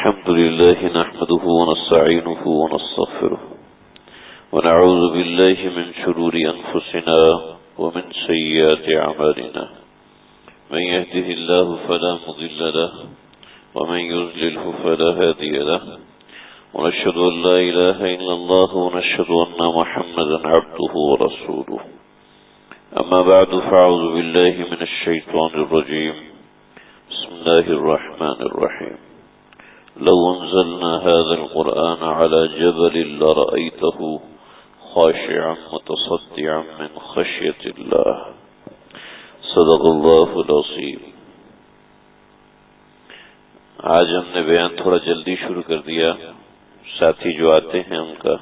الحمد لله نحمده ونستعينه ونستغفره ونعوذ بالله من شرور أنفسنا ومن سيئات أعمالنا من يهده الله فلا مضل له ومن يضلله فلا هادي له ونشهد أن لا إله إلا الله ونشهد أن محمدا عبده ورسوله أما بعد فأعوذ بالله من الشيطان الرجيم بسم الله الرحمن الرحيم لو أنزلنا هذا القرآن على جبل لرأيته خاشعا متصدعا من خشية الله صدق الله العظيم۔ آج ہم نے بیان تھوڑا جلدی شروع کر دیا، ساتھی جو آتے ہیں ان کا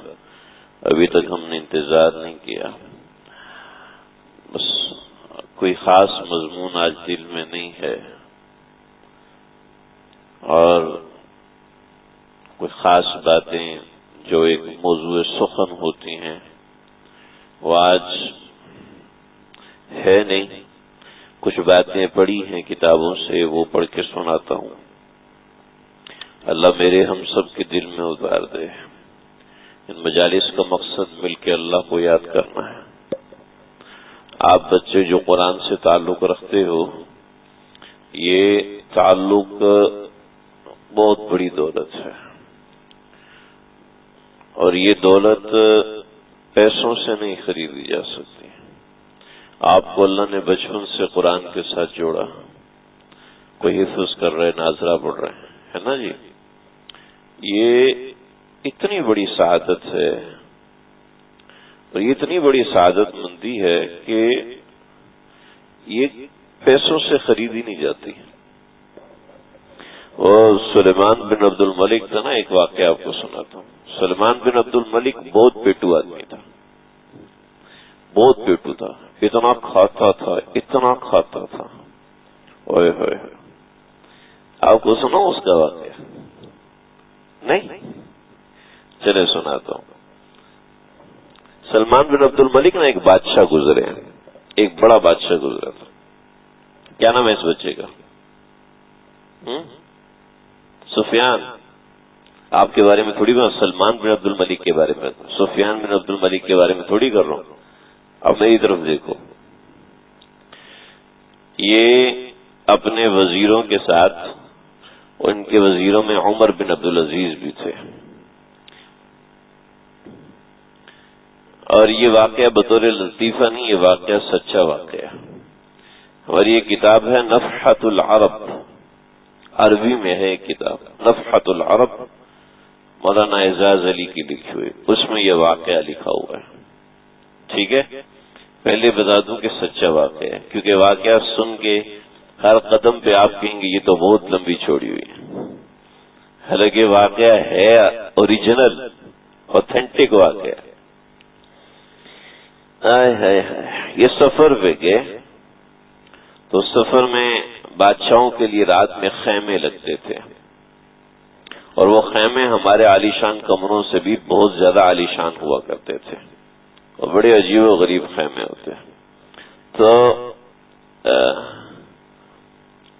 ابھی تک ہم نے انتظار نہیں کیا، بس کوئی خاص مضمون آج دل میں نہیں ہے اور کوئی خاص باتیں جو ایک موضوع سخن ہوتی ہیں وہ آج ہے نہیں۔ کچھ باتیں پڑھی ہیں کتابوں سے، وہ پڑھ کے سناتا ہوں، اللہ میرے ہم سب کے دل میں اتار دے۔ ان مجالس کا مقصد مل کے اللہ کو یاد کرنا ہے۔ آپ بچے جو قرآن سے تعلق رکھتے ہو، یہ تعلق بہت بڑی دولت ہے، اور یہ دولت پیسوں سے نہیں خریدی جا سکتی۔ آپ کو اللہ نے بچپن سے قرآن کے ساتھ جوڑا، کوئی حفظ کر رہے، ناظرہ پڑھ رہے ہیں، ہے نا جی، یہ اتنی بڑی سعادت ہے، اور یہ اتنی بڑی سعادت مندی ہے کہ یہ پیسوں سے خریدی نہیں جاتی۔ اور سلیمان بن عبد الملک تھا نا، ایک واقعہ آپ کو سناتا ہوں۔ سلیمان بن عبد الملک بہت پیٹو آدمی تھا، بہت پیٹو تھا، اتنا کھاتا تھا، اتنا کھاتا تھا، اوئے ہوئے۔ آپ کو سنا اس کا واقعہ؟ نہیں؟ چلے سناتا ہوں۔ سلمان بن عبد الملک نا ایک بادشاہ گزرے ہیں، ایک بڑا بادشاہ گزرا تھا۔ کیا نام ہے اس بچے کا؟ سفیان۔ آپ کے بارے میں تھوڑی بات، سلمان بن عبد الملک کے بارے میں، سفیان بن عبد الملک کے بارے میں تھوڑی کر رہا ہوں۔ اب میری طرف دیکھو، یہ اپنے وزیروں کے ساتھ، ان کے وزیروں میں عمر بن عبد العزیز بھی تھے، اور یہ واقعہ بطور لطیفہ نہیں، یہ واقعہ سچا واقعہ ہے۔ ہماری یہ کتاب ہے نفحۃ العرب، عربی میں ہے ایک کتاب نفحۃ العرب، مولانا اعجاز علی کی لکھی ہوئی، اس میں یہ واقعہ لکھا ہوا ہے۔ ٹھیک ہے، پہلے بتا دوں کہ سچا واقعہ ہے، کیونکہ واقعہ سن کے ہر قدم پہ آپ کہیں گے یہ تو بہت لمبی چھوڑی ہوئی ہے، حالانکہ واقعہ ہے اوریجنل، اوتھینٹک واقعہ۔ یہ سفر پہ گئے تو سفر میں بادشاہوں کے لیے رات میں خیمے لگتے تھے، اور وہ خیمے ہمارے عالیشان کمروں سے بھی بہت زیادہ عالیشان ہوا کرتے تھے، اور بڑے عجیب و غریب خیمے ہوتے۔ تو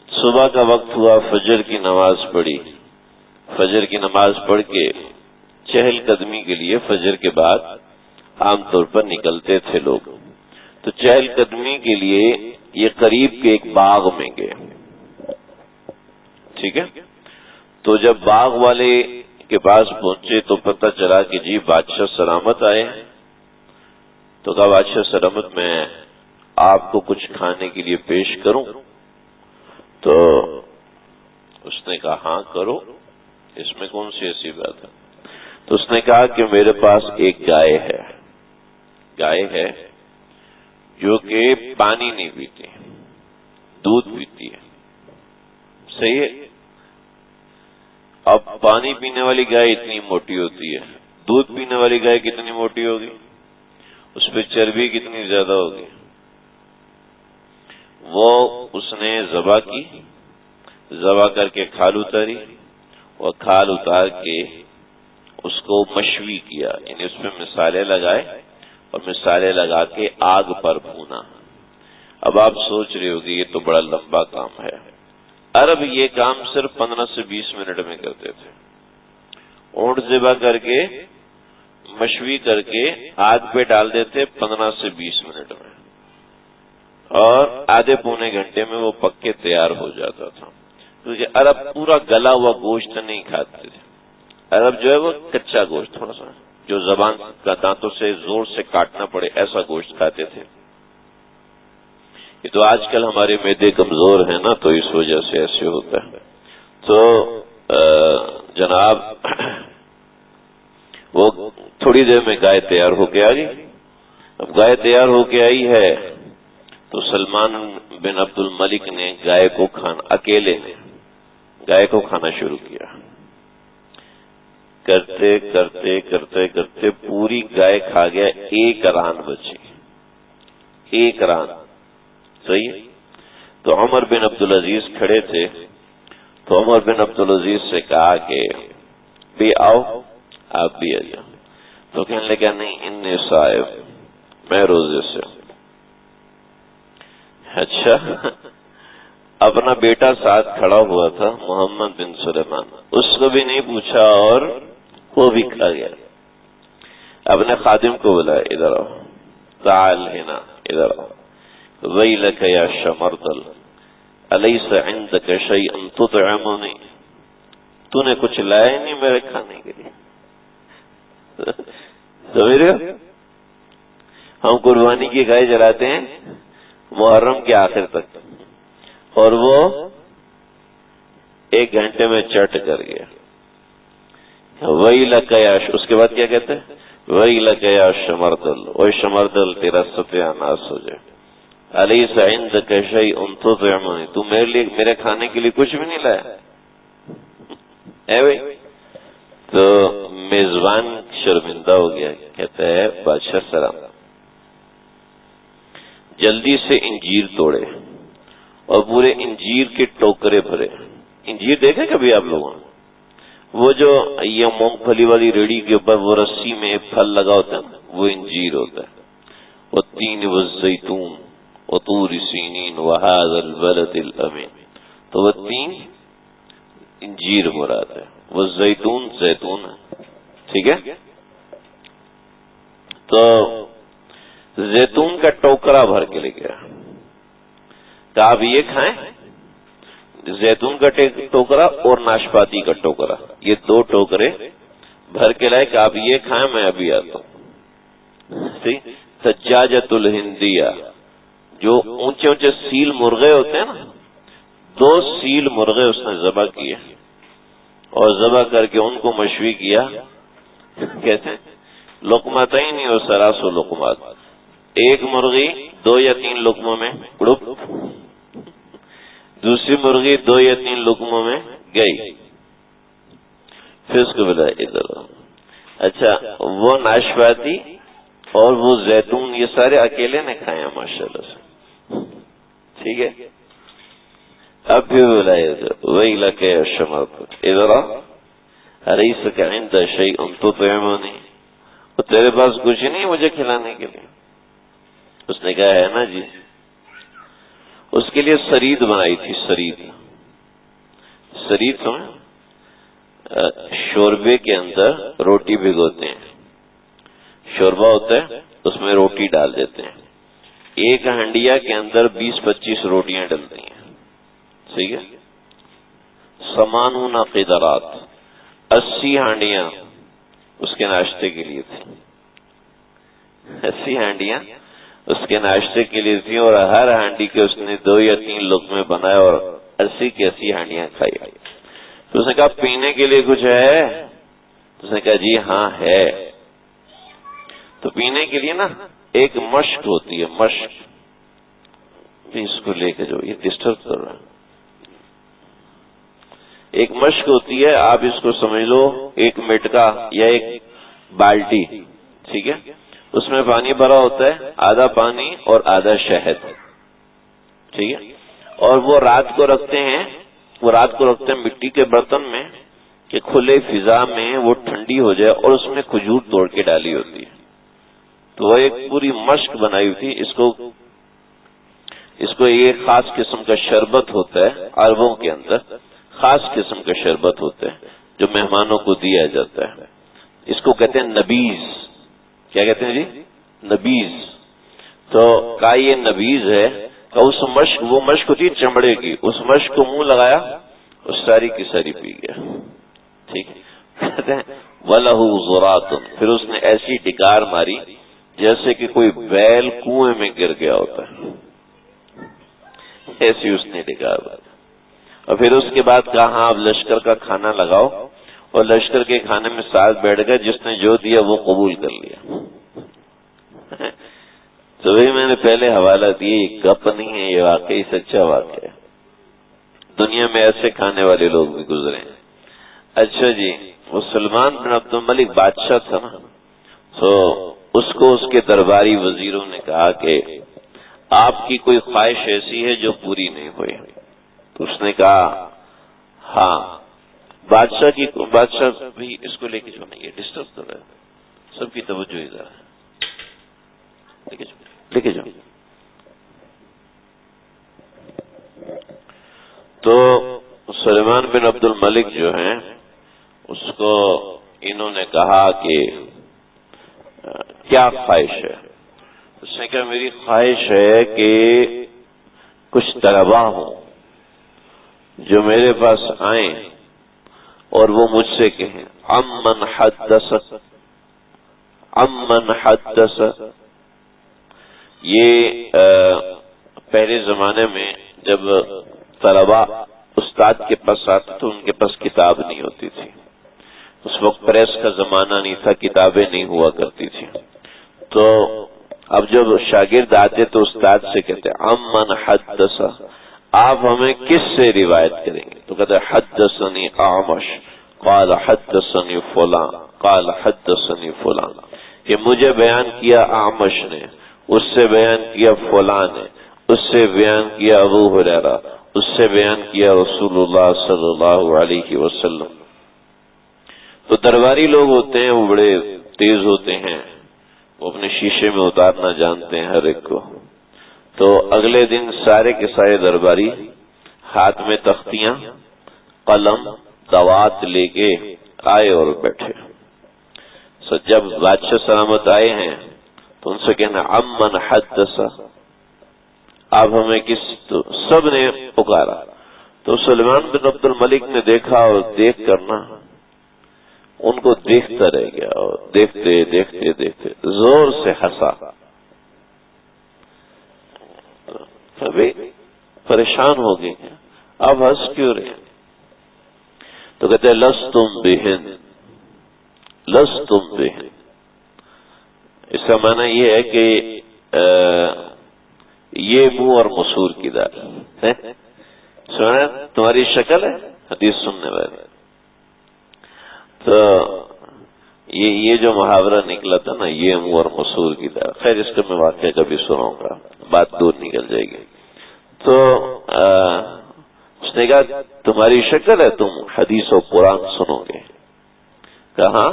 صبح کا وقت ہوا، فجر کی نماز پڑھی، فجر کی نماز پڑھ کے چہل قدمی کے لیے فجر کے بعد عام طور پر نکلتے تھے لوگ، تو چہل قدمی کے لیے یہ قریب کے ایک باغ میں گئے۔ ٹھیک ہے، تو جب باغ والے کے پاس پہنچے تو پتہ چلا کہ جی بادشاہ سلامت آئے ہیں۔ تو کہا بادشاہ سلامت، میں آپ کو کچھ کھانے کے لیے پیش کروں؟ تو اس نے کہا ہاں کرو، اس میں کون سی ایسی بات ہے؟ تو اس نے کہا کہ میرے پاس ایک گائے ہے جو کہ پانی نہیں پیتی، دودھ پیتی ہے۔ صحیح ہے، اب پانی پینے والی گائے اتنی موٹی ہوتی ہے، دودھ پینے والی گائے کتنی موٹی ہوگی، اس پہ چربی کتنی زیادہ ہوگی۔ وہ اس نے ذبح کی، ذبح کر کے کھال اتاری، اور کھال اتار کے اس کو مشوی کیا، یعنی اس میں مسالے لگائے، اور مسالے لگا کے آگ پر بھونا۔ اب آپ سوچ رہے ہو کہ یہ تو بڑا لمبا کام ہے، عرب یہ کام صرف 15 سے 20 منٹ میں کرتے تھے، اونٹ ذبح کر کے مشوی کر کے آگ پہ ڈال دیتے 15 سے 20 منٹ میں، اور آدھے پونے گھنٹے میں وہ پک کے تیار ہو جاتا تھا. کیونکہ عرب پورا گلا ہوا گوشت نہیں کھاتے تھے. عرب جو ہے وہ کچا گوشت، تھوڑا سا جو زبان کا دانتوں سے زور سے کاٹنا پڑے ایسا گوشت کھاتے تھے. یہ تو آج کل ہمارے معدے کمزور ہیں نا، تو اس وجہ سے ایسے ہوتا ہے. تو جناب وہ تھوڑی دیر میں گائے تیار ہو کے آ گئی. اب گائے تیار ہو کے آئی ہے تو سلمان بن عبد الملک نے گائے کو کھانا، اکیلے نے گائے کو کھانا شروع کیا. کرتے کرتے کرتے کرتے پوری گائے کھا گیا، ایک ران بچی، ایک ران. صحیح. تو عمر بن عبدالعزیز کھڑے تھے، تو عمر بن عبدالعزیز سے کہا کہ بھی آؤ، آپ بھی آ جاؤ. تو کہنے لگا نہیں، انی صائم، میں روزے سے. اچھا. اپنا بیٹا ساتھ کھڑا ہوا تھا محمد بن سلیمان، اس کو بھی نہیں پوچھا اور وہ بھی کھا گیا. اپنے خادم کو بلایا، ادھر آؤ، تعال ہنا، ادھر آؤ. ویلک یا شمردل الیس عندک شیئا تطعمنی، تو نے کچھ لایا نہیں میرے کھانے کے لیے. سمجھ رہے ہو؟ ہم قربانی کی گائے جلاتے ہیں محرم کے آخر تک، اور وہ 1 گھنٹے میں چٹ کر گیا. ویلک یا، اس کے بعد کیا کہتے ہیں؟ ویلک یا شمردل، اوے شمردل تیرا ستیہ ناس ہو جائے. الیس عندک شیء تطعمنی، تو میرے لیے، میرے کھانے کے لیے کچھ بھی نہیں لایا ہے بھائی. تو میزبان شرمندہ ہو گیا، کہتا ہے بادشاہ سلام، جلدی سے انجیر توڑے اور پورے انجیر کے ٹوکرے بھرے. انجیر دیکھیں کبھی آپ لوگوں نے؟ وہ جو یہ مونگ پھلی والی ریڑھی کے اوپر وہ رسی میں پھل لگا ہوتا ہے، وہ انجیر ہوتا ہے. والتین والزیتون وطور سینین وہذا البلد الامین. تو وہ 3 انجیر مراد ہے، وہ زیتون زیتون ہے. ٹھیک ہے. تو زیتون کا ٹوکرا بھر کے لے گیا کہ آپ یہ کھائیں، زیتون کا ٹوکرا اور ناشپاتی کا ٹوکرا، یہ 2 ٹوکرے بھر کے لائے کہ آپ یہ کھائیں، میں ابھی آتا ہوں. سجاجۃ الہندیہ، جو اونچے اونچے سیل مرغے ہوتے ہیں نا، 2 سیل مرغے اس نے ذبح کیے اور ذبح کر کے ان کو مشوی کیا. کہتے ہیں لقمتین و ثلاث لقمات، 1 مرغی 2 یا 3 لقموں میں اڑپ، دوسری مرغی 2 یا 3 لقموں میں گئی. پھر اس کو بلایا ادھر. اچھا، وہ ناشپاتی اور وہ زیتون یہ سارے اکیلے نے کھائے ہیں ماشاءاللہ سے. ٹھیک ہے. اب پھر بلائے ویلک یا شمردل ادھر آ، الیس عندک شیء تطعمنی، تیرے پاس کچھ نہیں مجھے کھلانے کے لیے؟ اس نے کہا ہے نا جی. اس کے لیے سرید بنائی تھی. سرید سمجھ، شوربے کے اندر روٹی بھگوتے ہیں، شوربہ ہوتا ہے اس میں روٹی ڈال دیتے ہیں. 1 ہنڈیا کے اندر 20-25 روٹیاں ڈلتی ہیں. ٹھیک ہے. 80 قدرات، 80 ہانڈیاں اس کے ناشتے کے لیے تھی. 80 ہانڈیاں اس کے ناشتے کے لیے تھی، اور ہر ہانڈی کے اس نے 2 یا 3 لقمے بنائے اور 80 کی 80 ہانڈیاں کھائی. تو اس نے کہا پینے کے لیے کچھ ہے؟ اس نے کہا جی ہاں ہے. تو پینے کے لیے نا ایک مشک ہوتی ہے، مشک. اس کو لے کے جو یہ ڈسٹرب کر رہا ہے، ایک مشک ہوتی ہے، آپ اس کو سمجھ لو 1 مٹکا یا 1 بالٹی. ٹھیک ہے. اس میں پانی بھرا ہوتا ہے، آدھا پانی اور آدھا شہد. ٹھیک ہے. اور وہ رات کو رکھتے ہیں مٹی کے برتن میں کہ کھلے فضا میں وہ ٹھنڈی ہو جائے، اور اس میں کھجور توڑ کے ڈالی ہوتی ہے. تو وہ ایک پوری مشک بنائی ہوئی تھی. اس کو ایک خاص قسم کا شربت ہوتا ہے، عربوں کے اندر خاص قسم کا شربت ہوتا ہے جو مہمانوں کو دیا جاتا ہے، اس کو کہتے ہیں نبیز۔ کیا کہتے ہیں جی؟ نبیز۔ تو کہا یہ نبیز ہے، کہ اس مشک، وہ مشک ہوتی ہے چمڑے کی، اس مشک کو منہ لگایا، اس ساری کی ساری پی گیا۔ ٹھیک ہے، کہتے ہیں وَلَهُ ذُرَاتٌ، پھر اس نے ایسی ڈکار ماری جیسے کہ کوئی بیل کنویں میں گر گیا ہوتا ہے، ایسی اس نے ڈکار ماری۔ اور پھر اس کے بعد کہا ہاں اب لشکر کا کھانا لگاؤ، اور لشکر کے کھانے میں ساتھ بیٹھ گئے، جس نے جو دیا وہ قبول کر لیا۔ تو وہی میں نے پہلے حوالہ دیا، یہ گپ نہیں ہے، یہ واقعی سچا واقعہ ہے۔ دنیا میں ایسے کھانے والے لوگ بھی گزرے ہیں۔ اچھا جی، وہ سلمان بن عبد الملک بادشاہ تھا نا، تو اس کو اس کے درباری وزیروں نے کہا کہ آپ کی کوئی خواہش ایسی ہے جو پوری نہیں ہوئی؟ تو اس نے کہا ہاں۔ بادشاہ بھی اس کو لے کے جو نہیں، یہ ڈسٹرب کر رہا ہے، سب کی توجہ ادھر ہے، لے کے جاؤ۔ تو سلیمان بن عبد الملک جو ہیں، اس کو انہوں نے کہا کہ کیا خواہش ہے؟ اس نے کہا میری خواہش ہے کہ کچھ طلباء ہوں جو میرے پاس آئیں اور وہ مجھ سے کہیں عمن حدث، عمن حدث۔ یہ پہلے زمانے میں جب طلباء استاد کے پاس آتے تو ان کے پاس کتاب نہیں ہوتی تھی، اس وقت پریس کا زمانہ نہیں تھا، کتابیں نہیں ہوا کرتی تھی۔ تو اب جب شاگرد آتے تو استاد سے کہتے عمن حدث، آپ ہمیں کس سے روایت کریں گے؟ تو کہتے حدثنی اعمش قال حدثنی فلان قال حدثنی فلان، کہ مجھے بیان کیا اعمش نے، اس سے بیان کیا فلان نے، اس سے بیان کیا ابو ہریرہ، اس سے بیان کیا رسول اللہ صلی اللہ علیہ وسلم۔ تو درباری لوگ ہوتے ہیں، وہ بڑے تیز ہوتے ہیں، وہ اپنے شیشے میں اتارنا جانتے ہیں ہر ایک کو۔ تو اگلے دن سارے کے سارے درباری ہاتھ میں تختیاں، قلم، دوات لے کے آئے اور بیٹھے۔ سو جب بادشاہ سلامت آئے ہیں تو ان سے کہنا عمن حدث، آپ ہمیں کس؟ تو سب نے پکارا۔ تو سلیمان بن عبد الملک نے دیکھا اور دیکھ کرنا ان کو دیکھتا رہ گیا، اور دیکھتے دیکھتے دیکھتے زور سے ہنسا۔ ابھی پریشان ہو گئے، اب ہنس کیوں رہے؟ تو کہتے لستم بہن، لستم بہن۔ اس کا معنی یہ ہے کہ یہ منہ اور مسور کی دال ہے، سنا تمہاری شکل ہے حدیث سننے والے۔ تو یہ جو محاورہ نکلا تھا نا، یہ منہ اور مسور کی دال، خیر اس کا میں واقعہ کبھی سناؤں گا، بات دور نکل جائے گی۔ تو اس نے کہا تمہاری شکل ہے، تم حدیث و قرآن سنو گے؟ کہا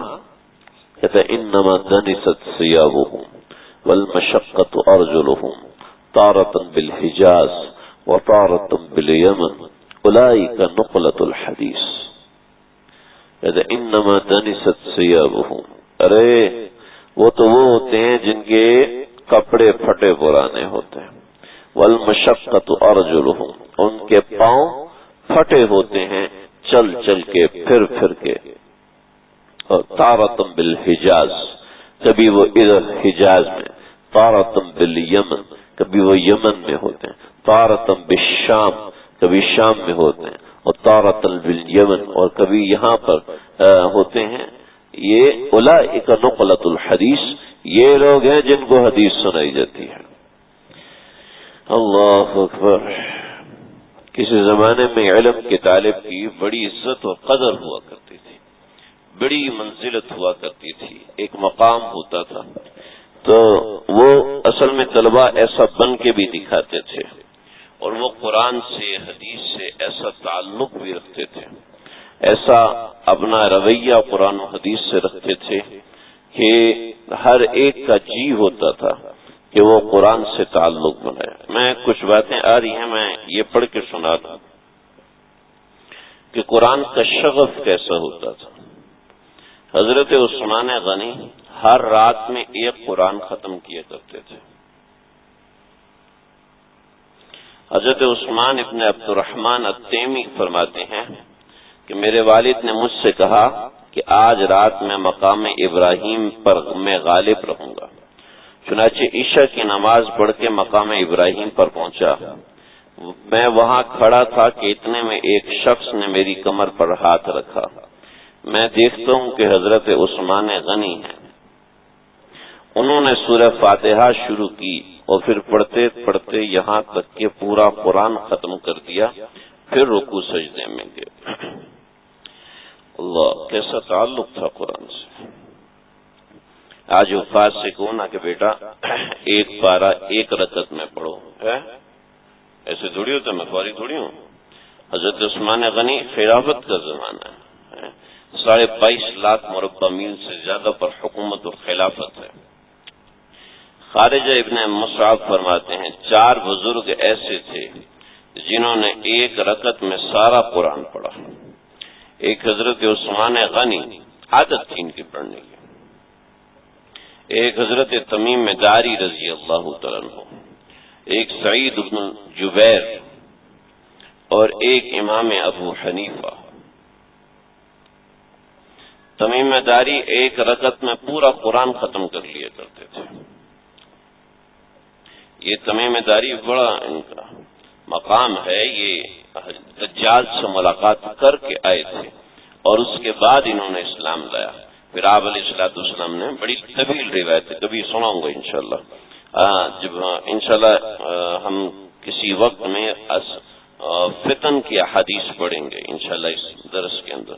کہتا انما دنست ثيابهم والمشقة ارجلهم طارة بالحجاز وطارة باليمن اولئك نقلة الحديث۔ کہتا انما دنست ثيابهم، ارے وہ تو وہ ہوتے ہیں جن کے کپڑے پھٹے پرانے ہوتے ہیں، والمشقة ارجلهم، ان کے پاؤں پھٹے ہوتے ہیں چل چل کے، پھر پھر کے، اور طارتم بالحجاز، کبھی وہ ادھر حجاز میں، طارتم بالیمن، کبھی وہ یمن میں ہوتے ہیں، طارتم بالشام، کبھی شام میں ہوتے ہیں، اور طارتم بالیمن، اور کبھی یہاں پر ہوتے ہیں۔ یہ اولئک نقلۃ الحدیث، یہ لوگ ہیں جن کو حدیث سنائی جاتی ہے۔ اللہ اکبر۔ کسی زمانے میں علم کے طالب کی بڑی عزت اور قدر ہوا کرتی تھی، بڑی منزلت ہوا کرتی تھی، ایک مقام ہوتا تھا۔ تو وہ اصل میں طلباء ایسا بن کے بھی دکھاتے تھے، اور وہ قرآن سے، حدیث سے ایسا تعلق بھی رکھتے تھے، ایسا اپنا رویہ قرآن و حدیث سے رکھتے تھے کہ ہر ایک کا جی ہوتا تھا کہ وہ قرآن سے تعلق بنائے۔ میں کچھ باتیں آ رہی ہیں، میں یہ پڑھ کے سنا دوں کہ قرآن کا شغف کیسا ہوتا تھا۔ حضرت عثمان غنی ہر رات میں ایک قرآن ختم کیا کرتے تھے۔ حضرت عثمان ابن عبد الرحمن التیمی فرماتے ہیں کہ میرے والد نے مجھ سے کہا کہ آج رات میں مقام ابراہیم پر میں غالب رہوں گا۔ چنانچہ عشاء کی نماز پڑھ کے مقام ابراہیم پر پہنچا۔ میں وہاں کھڑا تھا کہ اتنے میں ایک شخص نے میری کمر پر ہاتھ رکھا۔ میں دیکھتا ہوں کہ حضرت عثمان غنی ہیں۔ انہوں نے سورہ فاتحہ شروع کی اور پھر پڑھتے پڑھتے یہاں تک کہ پورا قرآن ختم کر دیا، پھر رکوع سجدے میں گئے۔ اللہ، کیسا تعلق تھا قرآن سے۔ آج استاد سے کہو نا کہ بیٹا ایک پارہ ایک رکعت میں پڑھو، ہے ایسے تھوڑی ہوتا، میں فوری تھوڑی ہوں۔ حضرت عثمان غنی خلافت کا زمانہ ہے، 22.5 لاکھ مربع میل سے زیادہ پر حکومت اور خلافت ہے۔ خارجہ ابن مصعب فرماتے ہیں 4 بزرگ ایسے تھے جنہوں نے ایک رکعت میں سارا قرآن پڑھا۔ ایک حضرت عثمان غنی، عادت تھی ان کی پڑھنے کی، ایک حضرت تمیم داری رضی اللہ تعالیٰ عنہ، ایک سعید بن جبیر اور ایک امام ابو حنیفہ۔ تمیم داری ایک رکعت میں پورا قرآن ختم کر لیا کرتے تھے۔ یہ تمیم داری بڑا ان کا مقام ہے، یہ دجال سے ملاقات کر کے آئے تھے اور اس کے بعد انہوں نے اسلام لایا۔ پھر آپ علیہ الصلوۃ والسلام نے بڑی طویل روایت ہے، کبھی سناؤں گا انشاءاللہ، جب انشاءاللہ ہم کسی وقت میں فتن کی احادیث پڑھیں گے انشاءاللہ اس درس کے اندر،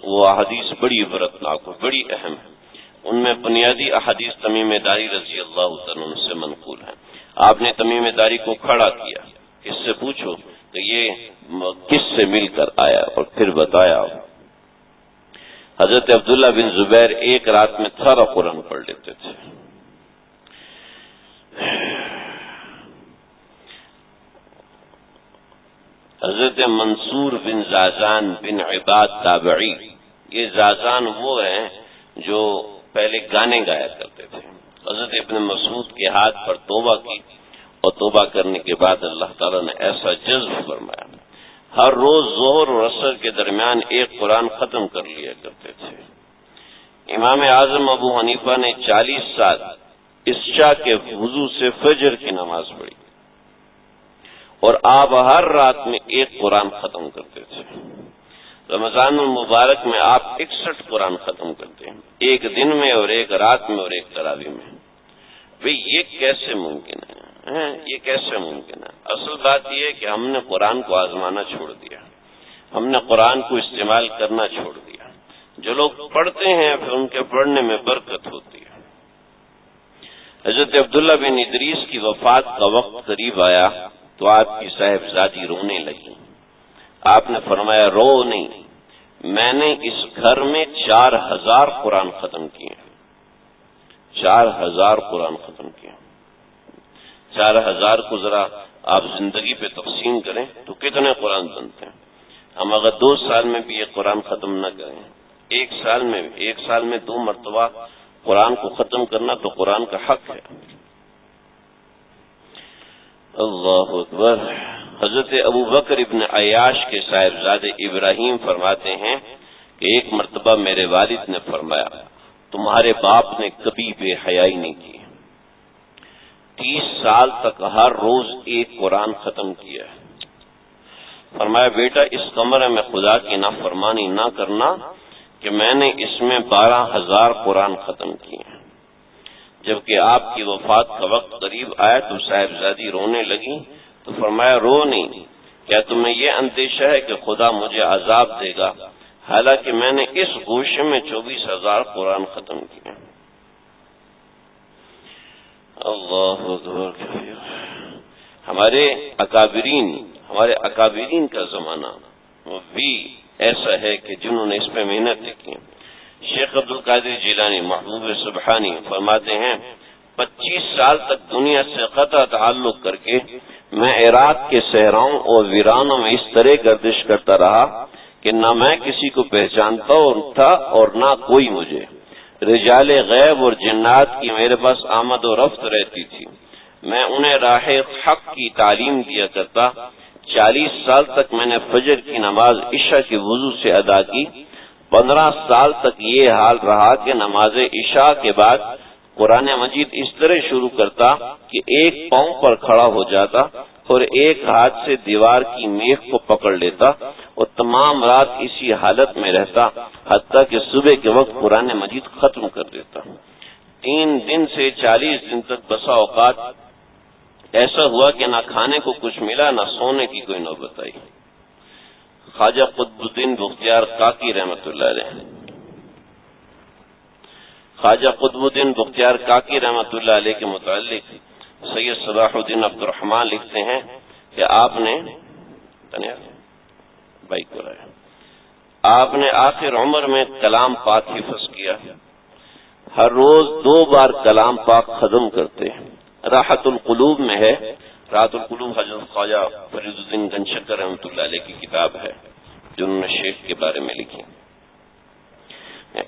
وہ احادیث بڑی عبرتناک اور بڑی اہم ہے۔ ان میں بنیادی احادیث تمیم داری رضی اللہ عنہ سے منقول ہیں۔ آپ نے تمیم داری کو کھڑا کیا، اس سے پوچھو کہ یہ کس سے مل کر آیا، اور پھر بتایا۔ حضرت عبداللہ بن زبیر ایک رات میں سارا قرآن پڑھ لیتے تھے۔ حضرت منصور بن زازان بن عباد تابعی، یہ زازان وہ ہیں جو پہلے گانے گایا کرتے تھے۔ حضرت ابن مسعود کے ہاتھ پر توبہ کی اور توبہ کرنے کے بعد اللہ تعالیٰ نے ایسا جذب فرمایا، ہر روز ظہر اور عصر کے درمیان ایک قرآن ختم کر لیا کرتے تھے۔ امام اعظم ابو حنیفہ نے 40 سال عشاء کے وضو سے فجر کی نماز پڑھی اور آپ ہر رات میں ایک قرآن ختم کرتے تھے۔ رمضان المبارک میں آپ 61 قرآن ختم کرتے ہیں، ایک دن میں اور ایک رات میں اور ایک تراویح میں۔ بھئی یہ کیسے ممکن ہے؟ یہ کیسے ممکن ہے؟ اصل بات یہ ہے کہ ہم نے قرآن کو آزمانا چھوڑ دیا، ہم نے قرآن کو استعمال کرنا چھوڑ دیا۔ جو لوگ پڑھتے ہیں پھر ان کے پڑھنے میں برکت ہوتی ہے۔ حضرت عبداللہ بن ادریس کی وفات کا وقت قریب آیا تو آپ کی صاحبزادی رونے لگی۔ آپ نے فرمایا رو نہیں، میں نے اس گھر میں 4000 قرآن ختم کیے، 4000 قرآن ختم کیے۔ 4000 کو ذرا آپ زندگی پہ تقسیم کریں تو کتنے قرآن بنتے ہیں؟ ہم اگر 2 سال میں بھی یہ قرآن ختم نہ کریں، ایک سال میں 2 مرتبہ قرآن کو ختم کرنا تو قرآن کا حق ہے۔ اللہ اکبر۔ حضرت ابو بکر ابن عیاش کے صاحبزادے ابراہیم فرماتے ہیں کہ ایک مرتبہ میرے والد نے فرمایا تمہارے باپ نے کبھی بے حیائی نہیں کی، 30 سال تک ہر روز ایک قرآن ختم کیا ہے۔ فرمایا بیٹا اس کمرے میں خدا کی نافرمانی نہ کرنا کہ میں نے اس میں 12000 قرآن ختم کیے ہیں۔ جبکہ آپ کی وفات کا وقت قریب آیا تو صاحبزادی رونے لگی تو فرمایا رو نہیں، کیا تمہیں یہ اندیشہ ہے کہ خدا مجھے عذاب دے گا، حالانکہ میں نے اس گوشے میں 24000 قرآن ختم کیے۔ اللہ اکبر کبیر۔ ہمارے اکابرین کا زمانہ بھی ایسا ہے کہ جنہوں نے اس پہ محنت کی۔ شیخ عبد القادر جیلانی محبوب سبحانی فرماتے ہیں 25 سال تک دنیا سے قطع تعلق کر کے میں عراق کے صحراؤں اور ویرانوں میں اس طرح گردش کرتا رہا کہ نہ میں کسی کو پہچانتا تھا اور نہ کوئی مجھے. رجال غیب اور جنات کی میرے پاس آمد و رفت رہتی تھی. میں انہیں راہ حق کی تعلیم دیا کرتا. 40 سال تک میں نے فجر کی نماز عشاء کے وضو سے ادا کی. 15 سال تک یہ حال رہا کہ نماز عشاء کے بعد قرآن مجید اس طرح شروع کرتا کہ ایک پاؤں پر کھڑا ہو جاتا اور ایک ہاتھ سے دیوار کی میخ کو پکڑ لیتا اور تمام رات اسی حالت میں رہتا حتیٰ کہ صبح کے وقت قرآن مجید ختم کر دیتا. 3 دن سے 40 دن تک بسا اوقات ایسا ہوا کہ نہ کھانے کو کچھ ملا نہ سونے کی کوئی نوبت آئی. خواجہ قطب الدین بختیار کاکی رحمۃ اللہ علیہ خواجہ قطب الدین بختیار کاکی رحمۃ اللہ علیہ کے متعلق سید صلاح الدین عبد الرحمن لکھتے ہیں کہ آپ نے آخر عمر میں کلام پاک حفظ کیا. ہر روز 2 بار کلام پاک ختم کرتے. راحت القلوب میں ہے. راحت القلوب حضرت خواجہ فرید الدین گنشکر رحمۃ اللہ علیہ کی کتاب ہے جو انہوں نے شیخ کے بارے میں لکھی.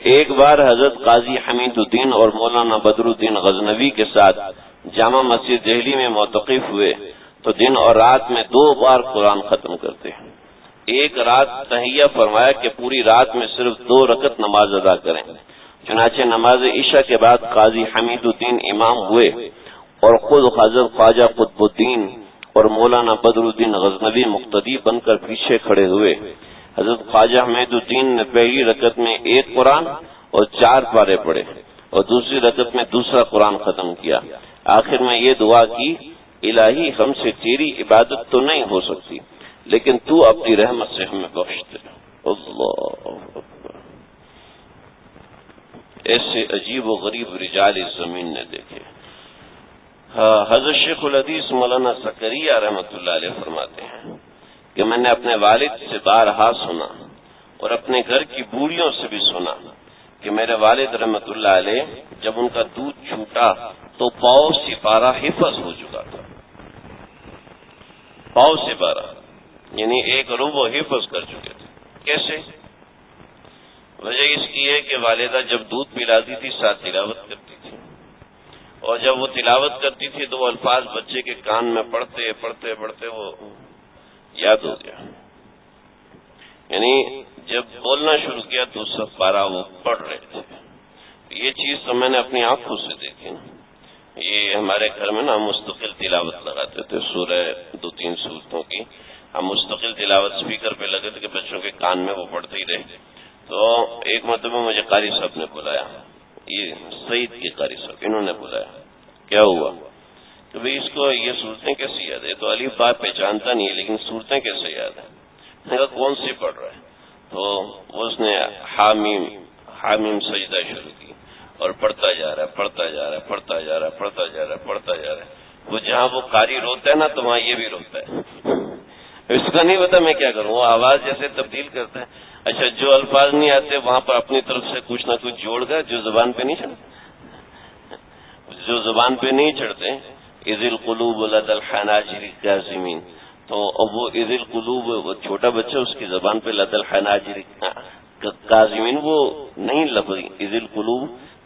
ایک بار حضرت قاضی حمید الدین اور مولانا بدر الدین غزنوی کے ساتھ جامع مسجد دہلی میں معتکف ہوئے تو دن اور رات میں 2 بار قرآن ختم کرتے. ایک رات تہیہ فرمایا کہ پوری رات میں صرف 2 رکعت نماز ادا کریں. چنانچہ نماز عشاء کے بعد قاضی حمید الدین امام ہوئے اور خود حضرت خواجہ قطب الدین اور مولانا بدر الدین غزنوی مقتدی بن کر پیچھے کھڑے ہوئے. حضرت خواجہ حمید الدین نے پہلی رکعت میں 1 قرآن اور 4 پارے پڑھے اور دوسری رکعت میں دوسرا قرآن ختم کیا. آخر میں یہ دعا کی، الہی ہم سے تیری عبادت تو نہیں ہو سکتی لیکن تو اپنی رحمت سے ہمیں بخش دے. اللہ اکبر. ایسے عجیب و غریب رجال اس زمین نے دیکھے. حضرت شیخ الحدیث مولانا زکریا رحمۃ اللہ علیہ فرماتے ہیں کہ میں نے اپنے والد سے بارہا سنا اور اپنے گھر کی بوڑھیوں سے بھی سنا کہ میرے والد رحمۃ اللہ علیہ جب ان کا دودھ چھوٹا تو پاؤں سپارہ حفظ ہو چکا تھا. پاؤں سپارہ یعنی 1 ربع حفظ کر چکے تھے. کیسے؟ وجہ اس کی ہے کہ والدہ جب دودھ پلاتی تھی ساتھ تلاوت کرتی تھی اور جب وہ تلاوت کرتی تھی تو وہ الفاظ بچے کے کان میں پڑھتے پڑھتے پڑھتے وہ یاد ہو گیا. یعنی جب بولنا شروع کیا تو سب پارا وہ پڑھ رہے تھے. یہ چیز تو میں نے اپنی آنکھوں سے دیکھی نا. یہ ہمارے گھر میں نا ہم مستقل تلاوت لگاتے تھے سورہ 2-3 سورتوں کی. ہم مستقل تلاوت اسپیکر پہ لگے تھے کہ بچوں کے کان میں وہ پڑھتے ہی رہے. تو ایک مرتبہ مجھے قاری صاحب نے بلایا، یہ سعید کے قاری صاحب، انہوں نے بلایا. کیا ہوا کہ بھئی اس کو یہ صورتیں کیسے یاد ہے؟ تو الف با پہچانتا نہیں ہے لیکن صورتیں کیسے یاد ہیں؟ میں نے کہا کون سی پڑھ رہا ہے؟ تو اس نے حامیم سجدہ شروع کی اور پڑھتا جا رہا ہے پڑھتا جا رہا ہے پڑھتا جا رہا ہے پڑھتا جا رہا ہے پڑھتا جا رہا ہے. وہ جہاں وہ قاری روتا ہے نا تو وہاں یہ بھی روتا ہے. اس کا نہیں پتا میں کیا کروں. وہ آواز جیسے تبدیل کرتا ہے. اچھا جو الفاظ نہیں آتے وہاں پر اپنی طرف سے کچھ نہ کچھ جوڑ گا جو زبان پہ نہیں چڑھتے. جو زبان پہ نہیں چڑھتے اذ القلوب لدى الحناجر الكاظمین، تو وہ اذ القلوب وہ چھوٹا بچہ اس کی زبان پہ لدى الحناجر الكاظمین وہ نہیں لفظ اذ القلوب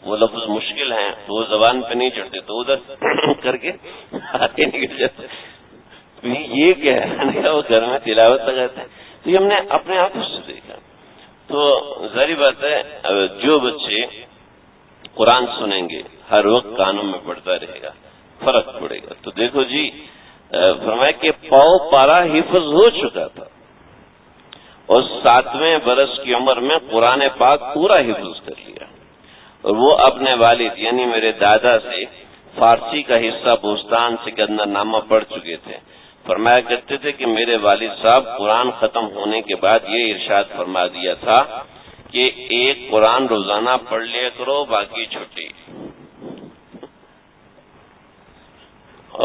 وہ لفظ مشکل ہیں تو وہ زبان پہ نہیں چڑھتے تو ادھر کر کے آگے نکل جاتے. یہ کیا ہے وہ گھر میں تلاوت لگاتے ہیں. تو یہ ہم نے اپنے آنکھوں سے دیکھا. تو ظاہر بات ہے جو بچے قرآن سنیں گے ہر وقت کانوں میں پڑتا رہے گا فرق پڑے گا. تو دیکھو جی فرمایا کہ پاؤں پارا حفظ ہو چکا تھا اور 7ویں برس کی عمر میں قرآن پاک پورا حفظ کر لیا اور وہ اپنے والد یعنی میرے دادا سے فارسی کا حصہ بوستان سکندر نامہ پڑھ چکے تھے. فرمایا کرتے تھے کہ میرے والد صاحب قرآن ختم ہونے کے بعد یہ ارشاد فرما دیا تھا کہ 1 قرآن روزانہ پڑھ لیا کرو باقی چھٹی.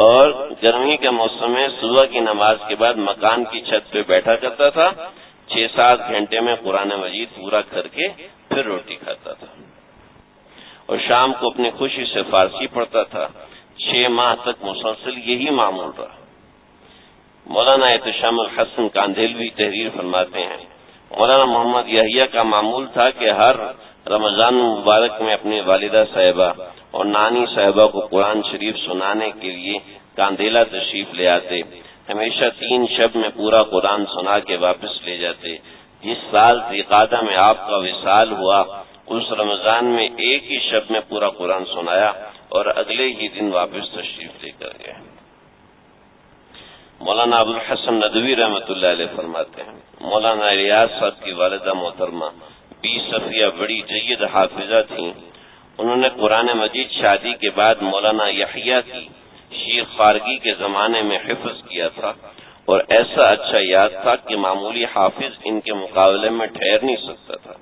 اور گرمی کے موسم میں صبح کی نماز کے بعد مکان کی چھت پہ بیٹھا کرتا تھا. 6-7 گھنٹے میں قرآن مجید پورا کر کے پھر روٹی کھاتا تھا اور شام کو اپنی خوشی سے فارسی پڑھتا تھا. 6 ماہ تک مسلسل یہی معمول رہا. مولانا احتشام الحسن کاندھیلوی تحریر فرماتے ہیں مولانا محمد یحییٰ کا معمول تھا کہ ہر رمضان مبارک میں اپنی والدہ صاحبہ اور نانی صاحبہ کو قرآن شریف سنانے کے لیے کاندیلا تشریف لے آتے. ہمیشہ 3 شب میں پورا قرآن سنا کے واپس لے جاتے. جس سال ذوالقعدہ میں آپ کا وصال ہوا اس رمضان میں ایک ہی شب میں پورا قرآن سنایا اور اگلے ہی دن واپس تشریف لے کر گئے. مولانا ابوالحسن ندوی رحمۃ اللہ علیہ فرماتے ہیں مولانا ریاض صاحب کی والدہ محترمہ بی صفیہ بڑی جید حافظہ تھیں. انہوں نے قرآن مجید شادی کے بعد مولانا یحییٰ کی شیخ فارگی کے زمانے میں حفظ کیا تھا اور ایسا اچھا یاد تھا کہ معمولی حافظ ان کے مقابلے میں ٹھہر نہیں سکتا تھا.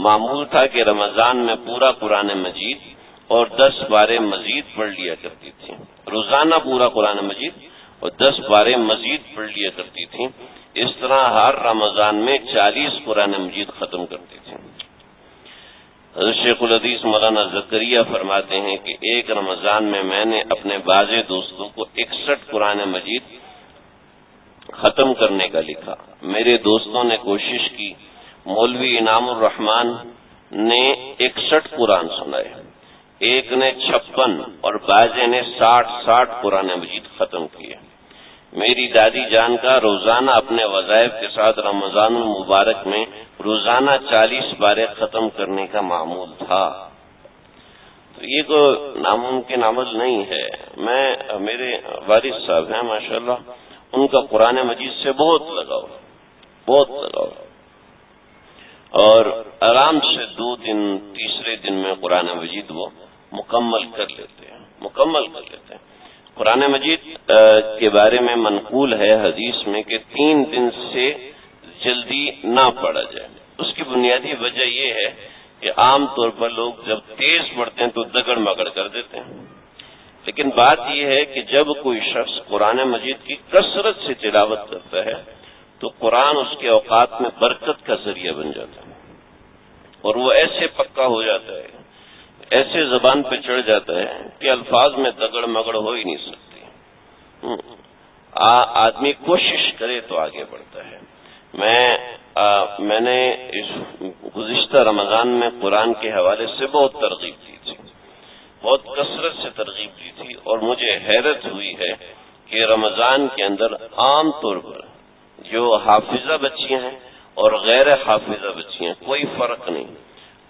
معمول تھا کہ رمضان میں پورا قرآن مجید اور 10 بارے مزید پڑھ لیا کرتی تھی. روزانہ پورا قرآن مجید اور 10 بارے مزید پڑھ لیا کرتی تھی. اس طرح ہر رمضان میں 40 قرآن مجید ختم کرتی تھی. حضرت شیخ الحدیث مولانا زکریا فرماتے ہیں کہ ایک رمضان میں میں نے اپنے بعض دوستوں کو 61 قرآن مجید ختم کرنے کا لکھا. میرے دوستوں نے کوشش کی. مولوی انعام الرحمان نے 61 قرآن سنائے, ایک نے 56 اور بعض نے 60 قرآن مجید ختم کیے. میری دادی جان کا روزانہ اپنے وظائف کے ساتھ رمضان المبارک میں روزانہ 40 بارے ختم کرنے کا معمول تھا. تو یہ کوئی ناممکن عمل نہیں ہے. میرے والد صاحب ہیں ماشاءاللہ, ان کا قرآن مجید سے بہت لگاؤ اور آرام سے 2 دن تیسرے دن میں قرآن مجید وہ مکمل کر لیتے ہیں. قرآن مجید کے بارے میں منقول ہے حدیث میں کہ 3 دن سے جلدی نہ پڑھا جائے. اس کی بنیادی وجہ یہ ہے کہ عام طور پر لوگ جب تیز پڑھتے ہیں تو دگڑ مگڑ کر دیتے ہیں, لیکن بات یہ ہے کہ جب کوئی شخص قرآن مجید کی کثرت سے تلاوت کرتا ہے تو قرآن اس کے اوقات میں برکت کا ذریعہ بن جاتا ہے اور وہ ایسے پکا ہو جاتا ہے, ایسے زبان پہ چڑھ جاتا ہے کہ الفاظ میں دگڑ مگڑ ہو ہی نہیں سکتی. آدمی کوشش کرے تو آگے بڑھتا ہے. میں نے اس گزشتہ رمضان میں قرآن کے حوالے سے بہت ترغیب دی تھی, بہت کثرت سے ترغیب دی تھی, اور مجھے حیرت ہوئی ہے کہ رمضان کے اندر عام طور پر جو حافظہ بچیاں ہیں اور غیر حافظہ بچیاں کوئی فرق نہیں,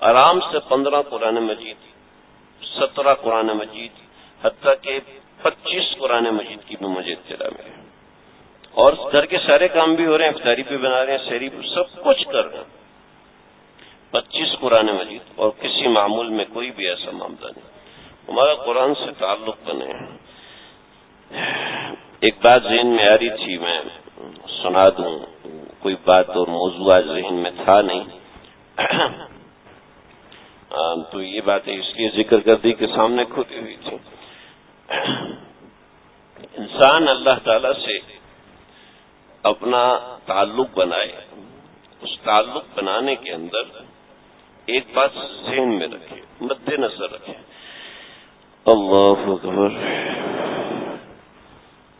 آرام سے 15 قرآن مجید, 17 قرآن مجید, حتیٰ کہ 25 قرآن مجید کی بھی مجھے اطلاع ملی. اور گھر کے سارے کام بھی ہو رہے ہیں, افطاری بھی بنا رہے ہیں, سحری بھی, سب کچھ کر رہے ہیں. 25 قرآن مجید اور کسی معمول میں کوئی بھی ایسا معاملہ نہیں. ہمارا قرآن سے تعلق بنے. ایک بات ذہن میں آ رہی تھی, میں سنا دوں. کوئی بات اور موضوع ذہن میں تھا نہیں تو یہ باتیں اس لیے ذکر کر دی کہ سامنے کھلی ہوئی تھی. انسان اللہ تعالی سے اپنا تعلق بنائے, اس تعلق بنانے کے اندر ایک بات ذہن میں رکھے, مد نظر رکھے, اللہ اکبر,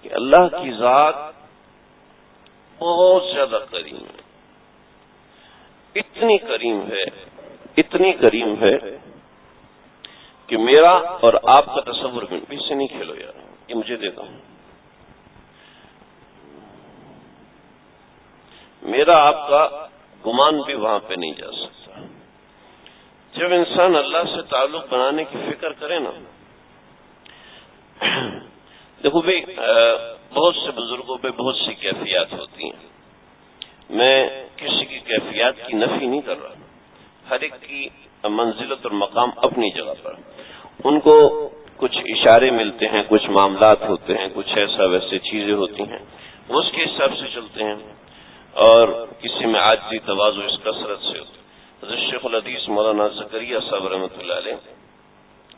کہ اللہ کی ذات بہت زیادہ کریم ہے. اتنی کریم ہے کہ میرا اور آپ کا تصور بھی سے نہیں کھیلو یار, یہ مجھے دے دو. میرا آپ کا گمان بھی وہاں پہ نہیں جا سکتا. جب انسان اللہ سے تعلق بنانے کی فکر کرے نا, دیکھو بھائی بہت سے بزرگوں پہ بہت سی کیفیات ہوتی ہیں. میں کسی کی کیفیات کی نفی نہیں کر رہا, ہر ایک کی منزلت اور مقام اپنی جگہ پر. ان کو کچھ اشارے ملتے ہیں, کچھ معاملات ہوتے ہیں, کچھ ایسا ویسے چیزیں ہوتی ہیں, وہ اس کے حساب سے چلتے ہیں, اور کسی میں عاجزی تواضع اس کثرت سے ہوتی ہے. حضرت شیخ الحدیث مولانا زکریا صاحب رحمۃ اللہ علیہ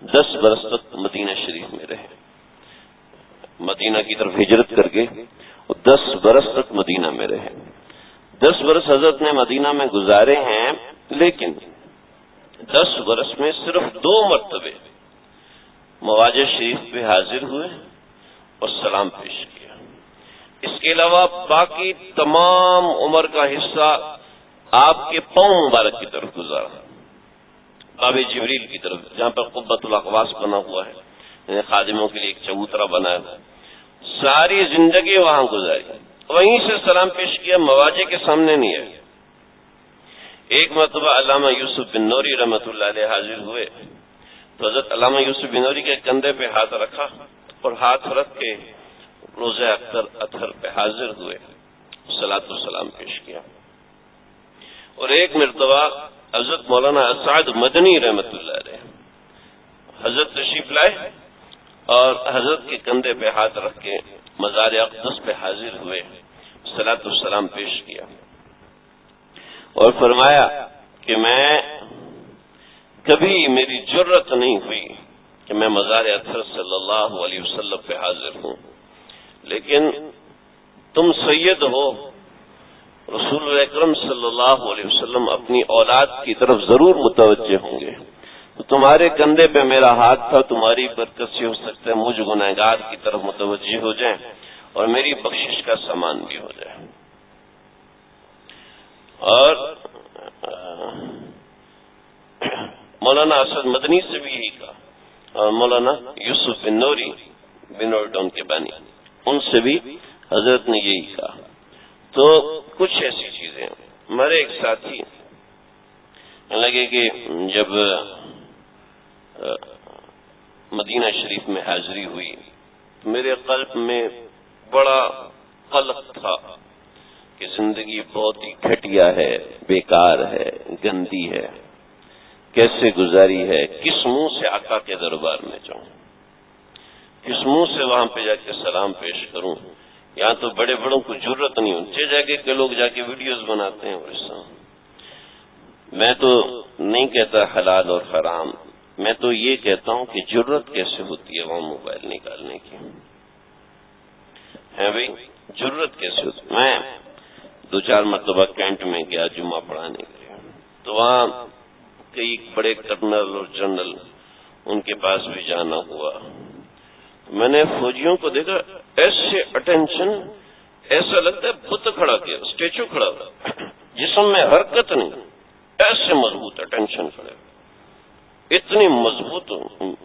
10 برس تک مدینہ شریف میں رہے. مدینہ کی طرف ہجرت کر کے 10 برس تک مدینہ میں رہے. 10 برس حضرت نے مدینہ میں گزارے ہیں, لیکن 10 برس میں صرف 2 مرتبے مواجہ شریف پہ حاضر ہوئے اور سلام پیش کیا. اس کے علاوہ باقی تمام عمر کا حصہ آپ کے پاؤں مبارک کی طرف گزارا، باب جبریل کی طرف، جہاں پر قبۃ الاقواس بنا ہوا ہے، یعنی خادموں کے لیے ایک چبوترا بنا ہے، ساری زندگی وہاں گزاری، وہیں سے سلام پیش کیا، مواجہ کے سامنے نہیں ہے۔ ایک مرتبہ علامہ یوسف بن نوری رحمۃ اللہ علیہ حاضر ہوئے تو حضرت علامہ یوسف بن نوری کے کندھے پہ ہاتھ رکھا اور ہاتھ رکھ کے روزہ اطہر پہ حاضر ہوئے، صلاۃ والسلام پیش کیا۔ اور ایک مرتبہ حضرت مولانا اسعد مدنی رحمۃ اللہ علیہ حضرت تشریف لائے اور حضرت کے کندھے پہ ہاتھ رکھ کے مزار اقدس پہ حاضر ہوئے، صلاۃ والسلام پیش کیا اور فرمایا کہ میں کبھی میری جرت نہیں ہوئی کہ میں مزار اطہر صلی اللہ علیہ وسلم پہ حاضر ہوں، لیکن تم سید ہو، رسول اکرم صلی اللہ علیہ وسلم اپنی اولاد کی طرف ضرور متوجہ ہوں گے، تو تمہارے کندھے پہ میرا ہاتھ تھا، تمہاری برکت سے ہو سکتا ہے مجھ گنہگار کی طرف متوجہ ہو جائیں اور میری بخشش کا سامان بھی ہو جائے۔ اور مولانا اسد مدنی سے بھی یہی کہا، اور مولانا یوسف بن نوری بن اورڈون کے بانی، ان سے بھی حضرت نے یہی کہا۔ تو کچھ ایسی چیزیں، ہمارے ایک ساتھی لگے کہ جب مدینہ شریف میں حاضری ہوئی تو میرے قلب میں بڑا قلق تھا کہ زندگی بہت ہی گھٹیا ہے، بیکار ہے، گندی ہے، کیسے گزاری ہے، کس منہ سے آقا کے دربار میں جاؤں، کس منہ سے وہاں پہ جا کے سلام پیش کروں۔ یہاں تو بڑے بڑوں کو جرت نہیں ہوتی، جگہ کے لوگ جا کے ویڈیوز بناتے ہیں، اور میں تو نہیں کہتا حلال اور حرام، میں تو یہ کہتا ہوں کہ جرت کیسے ہوتی ہے وہاں موبائل نکالنے کی، ہے بھائی، جرت کیسے ہوتی؟ میں 2-4 مرتبہ کینٹ میں گیا جمعہ پڑھانے کے لیے، تو وہاں کئی بڑے کرنل اور جنرل، ان کے پاس بھی جانا ہوا، میں نے فوجیوں کو دیکھا، ایسے اٹینشن، ایسا لگتا ہے بت کھڑا کیا، اسٹیچو کھڑا ہوا، جسم میں حرکت نہیں، ایسے مضبوط اٹینشن کھڑے، اتنی مضبوط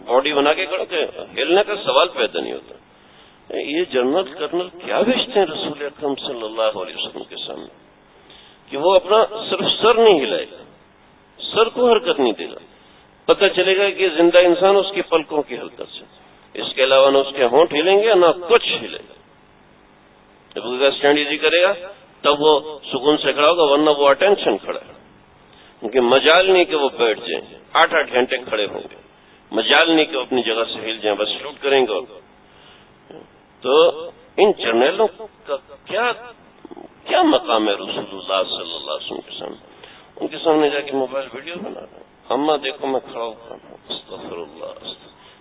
باڈی بنا کے کھڑے کہ ہلنے کا سوال پیدا نہیں ہوتا۔ یہ جنرل کرنل کیا بھیجتے ہیں رسول اکرم صلی اللہ علیہ وسلم کے سامنے کہ وہ اپنا صرف سر نہیں ہلائے گا، سر کو حرکت نہیں دے گا، پتہ چلے گا کہ زندہ انسان اس کی پلکوں کی حرکت سے، اس کے علاوہ نہ اس کے ہونٹ ہلیں گے نہ کچھ ہلے گا۔ جب وہ اسٹینڈ ایزی کرے گا تب وہ سکون سے کھڑا ہوگا، ورنہ وہ اٹینشن کھڑا ہے، کیونکہ مجال نہیں کہ وہ بیٹھ جائیں، 8-8 گھنٹے کھڑے ہوں گے، مجال نہیں کہ وہ اپنی جگہ سے ہل جائیں، بس شوٹ کریں گے۔ تو ان جرنیلوں کا کیا مقام ہے رسول اللہ صلی اللہ علیہ وسلم کے سامنے؟ ان کے سامنے جا کے موبائل ویڈیو بنا رہے ہیں، اما دیکھو میں کھڑا ہوں، استغفر اللہ،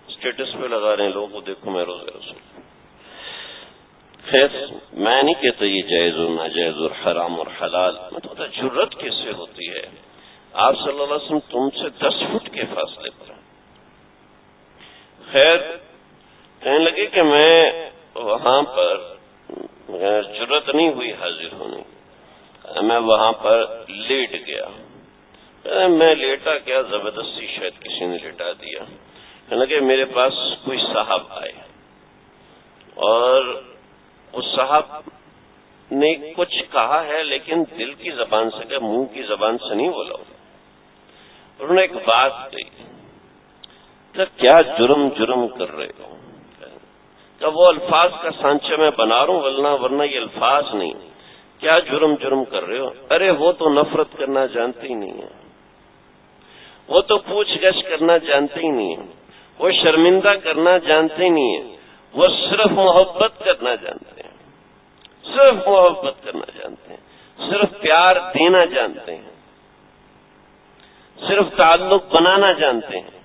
اسٹیٹس پہ لگا رہے ہیں لوگوں کو، دیکھو میں روزہ رسول۔ خیر، میں نہیں کہتا یہ جائز اور ناجائز اور حرام اور حلال، میں تو کہتا جرت کیسے ہوتی ہے؟ آپ صلی اللہ علیہ وسلم تم سے 10 فٹ کے فاصلے پر ہیں۔ خیر، کہنے لگے کہ میں وہاں پر جرت نہیں ہوئی حاضر ہونے، میں وہاں پر لیٹ گیا، میں لیٹا کیا، زبردستی شاید کسی نے لیٹا دیا۔ کہنے لگے میرے پاس کوئی صاحب آئے اور اس صاحب نے کچھ کہا ہے لیکن دل کی زبان سے کہا، منہ کی زبان سے نہیں بولا، انہوں نے ایک بات کہی کہ کیا جرم کر رہے ہو؟ کہ وہ الفاظ کا سانچہ میں بنا رہا ہوں، ورنہ یہ الفاظ نہیں، کیا جرم کر رہے ہو؟ ارے وہ تو نفرت کرنا جانتے ہی نہیں ہیں، وہ تو پوچھ گچھ کرنا جانتے ہی نہیں ہیں، وہ شرمندہ کرنا جانتے ہی نہیں ہیں، وہ صرف محبت کرنا جانتے ہیں، صرف محبت کرنا جانتے ہیں، صرف پیار دینا جانتے ہیں، صرف تعلق بنانا جانتے ہیں،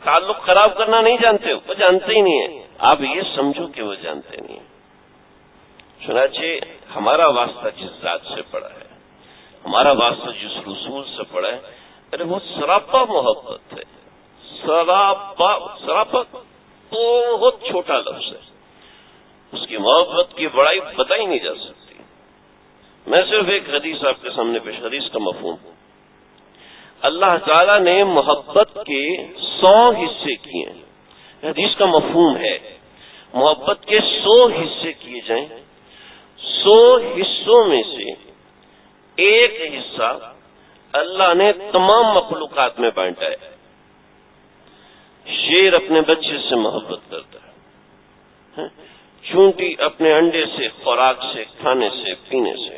تعلق خراب کرنا نہیں جانتے، وہ جانتے ہی نہیں ہیں۔ آپ یہ سمجھو کہ وہ جانتے نہیں ہیں۔ چنانچہ ہمارا واسطہ جس ذات سے پڑا ہے، ہمارا واسطہ جس رسول سے پڑا ہے، ارے وہ سراپا محبت ہے، سراپا بہت چھوٹا لفظ ہے، اس کی محبت کی بڑائی بتائی نہیں جا سکتی۔ میں صرف ایک حدیث آپ کے سامنے پیش، حدیث کا مفہوم. اللہ تعالیٰ نے محبت کے 100 حصے کیے ہیں. حدیث کا مفہوم ہے محبت کے 100 حصے کیے جائیں، 100 حصوں میں سے ایک حصہ اللہ نے تمام مخلوقات میں بانٹا ہے. شیر اپنے بچے سے محبت کرتا ہے، چونٹی اپنے انڈے سے، خوراک سے، کھانے سے، پینے سے،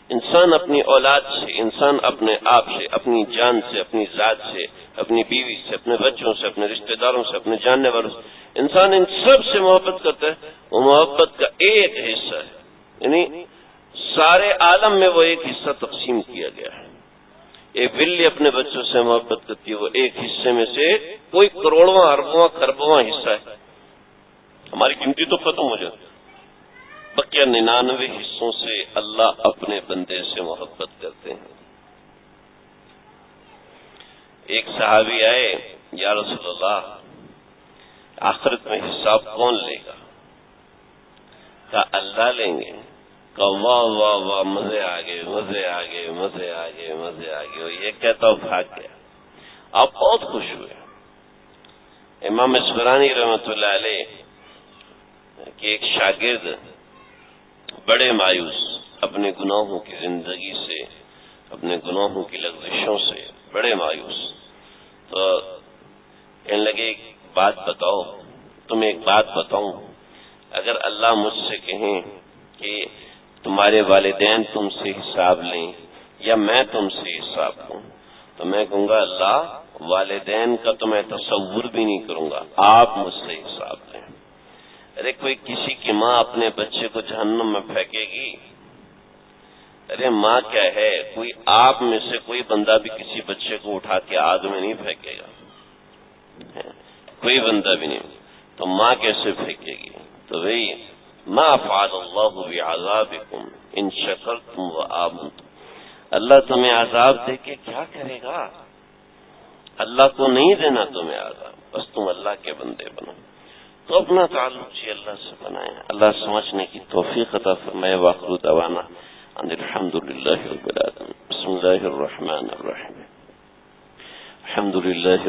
انسان اپنی اولاد سے، انسان اپنے آپ سے، اپنی جان سے، اپنی ذات سے، اپنی بیوی سے، اپنے بچوں سے، اپنے رشتہ داروں سے، اپنے جاننے والوں سے، انسان ان سب سے محبت کرتا ہے. وہ محبت کا ایک حصہ ہے، یعنی سارے عالم میں وہ ایک حصہ تقسیم کیا گیا ہے. ایک بلی اپنے بچوں سے محبت کرتی ہے، وہ ایک حصے میں سے کوئی کروڑواں، اربواں، خربواں حصہ ہے. ہماری گنتی تو ختم ہو جاتی. بقیہ 99 حصوں سے اللہ اپنے بندے سے محبت کرتے ہیں. ایک صحابی آئے، یا رسول اللہ آخرت میں حساب کون لے گا؟ کہا اللہ لیں گے. کہا واہ واہ واہ، مزے آ گئے، مزے آ گئے، مزے آ گئے، مزے آ گئے. یہ کہتا ہوں بھاگ گیا. آپ بہت خوش ہوئے. امام اصفرانی رحمۃ اللہ علیہ کہ ایک شاگرد بڑے مایوس، اپنے گناہوں کی زندگی سے، اپنے گناہوں کی لغزشوں سے بڑے مایوس، تو کہنے لگے ایک بات بتاؤ، تمہیں ایک بات بتاؤں، اگر اللہ مجھ سے کہیں کہ تمہارے والدین تم سے حساب لیں یا میں تم سے حساب لوں، تو میں کہوں گا اللہ والدین کا تو میں تصور بھی نہیں کروں گا، آپ مجھ سے حساب لیں. ارے کوئی کسی کی ماں اپنے بچے کو جہنم میں پھینکے گی؟ ارے ماں کیا ہے، کوئی آپ میں سے کوئی بندہ بھی کسی بچے کو اٹھا کے آگ میں نہیں پھینکے گا، کوئی بندہ بھی نہیں. تو ماں کیسے پھینکے گی؟ تو بھئی ما فعل اللہ بعذابکم ان شکرتم وآمنتم، اللہ تمہیں عذاب دے کے کیا کرے گا؟ اللہ کو نہیں دینا تمہیں عذاب، بس تم اللہ کے بندے بنو. تو اپنا تعلق جی اللہ سے بنائیں. اللہ سمجھنے کی توفیق عطا فرمائے. وآخر دعوانا ان الحمدللہ رب العالمین. بسم اللہ الرحمن الرحیم. الحمدللہ